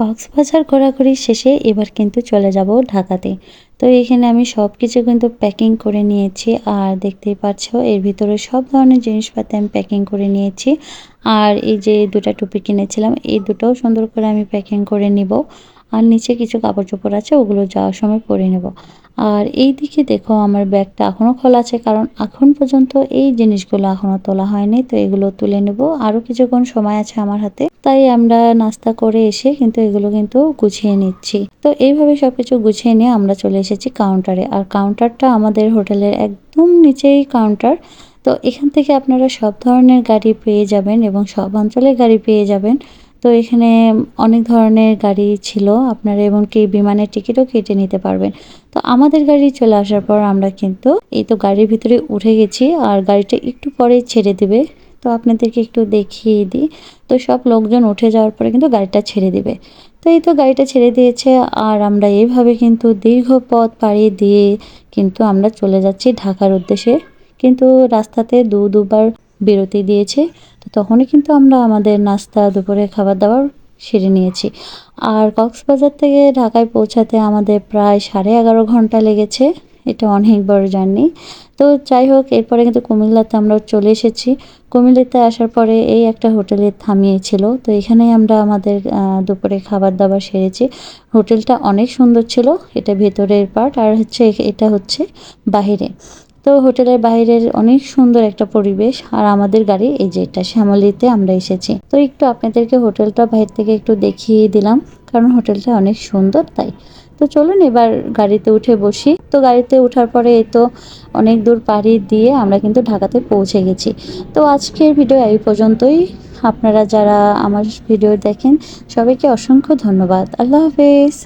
কক্সবাজার ঘোরাঘুরি শেষে এবার কিন্তু চলে যাব ঢাকাতে। তো এখানে আমি সব কিছু কিন্তু প্যাকিং করে নিয়েছি, আর দেখতেই পাচ্ছ এর ভিতরে সব ধরনের জিনিসপাতি আমি প্যাকিং করে নিয়েছি। আর এই যে দুটা টুপি কিনেছিলাম, এই দুটোও সুন্দর করে আমি প্যাকিং করে নিব। আর নিচে কিছু কাপড় চোপড় আছে, ওগুলো যাওয়ার সময় পরে নেব। আর এই দিকে দেখো আমার ব্যাগটা এখনও খোলা আছে, কারণ এখন পর্যন্ত এই জিনিসগুলো এখনও তোলা হয়নি। তো এগুলো তুলে নেব, আরও কিছুক্ষণ সময় আছে আমার হাতে। তাই আমরা নাস্তা করে এসে কিন্তু এগুলো কিন্তু গুছিয়ে নিচ্ছি। তো এইভাবে সবকিছু গুছিয়ে নিয়ে আমরা চলে এসেছি কাউন্টারে। আর কাউন্টারটা আমাদের হোটেলের একদম নিচেই কাউন্টার। তো এখান থেকে আপনারা সব ধরনের গাড়ি পেয়ে যাবেন এবং সব অঞ্চলের গাড়ি পেয়ে যাবেন। তো এখানে অনেক ধরনের গাড়ি ছিল, আপনারা এমনকি বিমানের টিকিটও কেটে নিতে পারবেন। তো আমাদের গাড়ি চলে আসার পর আমরা কিন্তু এই তো গাড়ির ভিতরে উঠে গেছি, আর গাড়িটা একটু পরেই ছেড়ে দিবে। তো আপনাদেরকে একটু দেখিয়ে দিই। তো সব লোকজন উঠে যাওয়ার পরে কিন্তু গাড়িটা ছেড়ে দিবে। তো এই তো গাড়িটা ছেড়ে দিয়েছে, আর আমরা এইভাবে কিন্তু দীর্ঘ পথ পাড়ি দিয়ে কিন্তু আমরা চলে যাচ্ছি ঢাকার উদ্দেশ্যে। কিন্তু রাস্তাতে দুবার বিরতি দিয়েছে। তো তখনই কিন্তু আমরা আমাদের নাস্তা, দুপুরে খাবার দাবার সেরে নিয়েছি। আর কক্সবাজার থেকে ঢাকায় পৌঁছাতে আমাদের প্রায় 11.5 ঘন্টা লেগেছে। এটা অনেক বড় জার্নি। তো যাই হোক, এরপরে কিন্তু কুমিল্লাতে আমরা চলে এসেছি। কুমিল্লাতে আসার পরে এই একটা হোটেলে থামিয়েছিল, তো এখানেই আমরা আমাদের দুপুরে খাবার দাবার সেরেছি। হোটেলটা অনেক সুন্দর ছিল। এটা ভেতরের পার্ট, আর হচ্ছে এটা হচ্ছে বাহিরে। তো হোটেলের বাইরের অনেক সুন্দর একটা পরিবেশ। আর আমাদের গাড়ি এই যে এটা শ্যামলীতে আমরা এসেছি। তো একটু আপনাদেরকে হোটেলটা বাইরে থেকে একটু দেখিয়ে দিলাম, কারণ হোটেলটা অনেক সুন্দর তাই। তো চলুন এবার গাড়িতে উঠে বসি। তো গাড়িতে ওঠার পরে এই তো অনেক দূর পাড়ি দিয়ে আমরা কিন্তু ঢাকাতে পৌঁছে গেছি। তো আজকের ভিডিও এই পর্যন্তই। আপনারা যারা আমার ভিডিও দেখেন সবাইকে অসংখ্য ধন্যবাদ। আল্লাহ হাফেজ।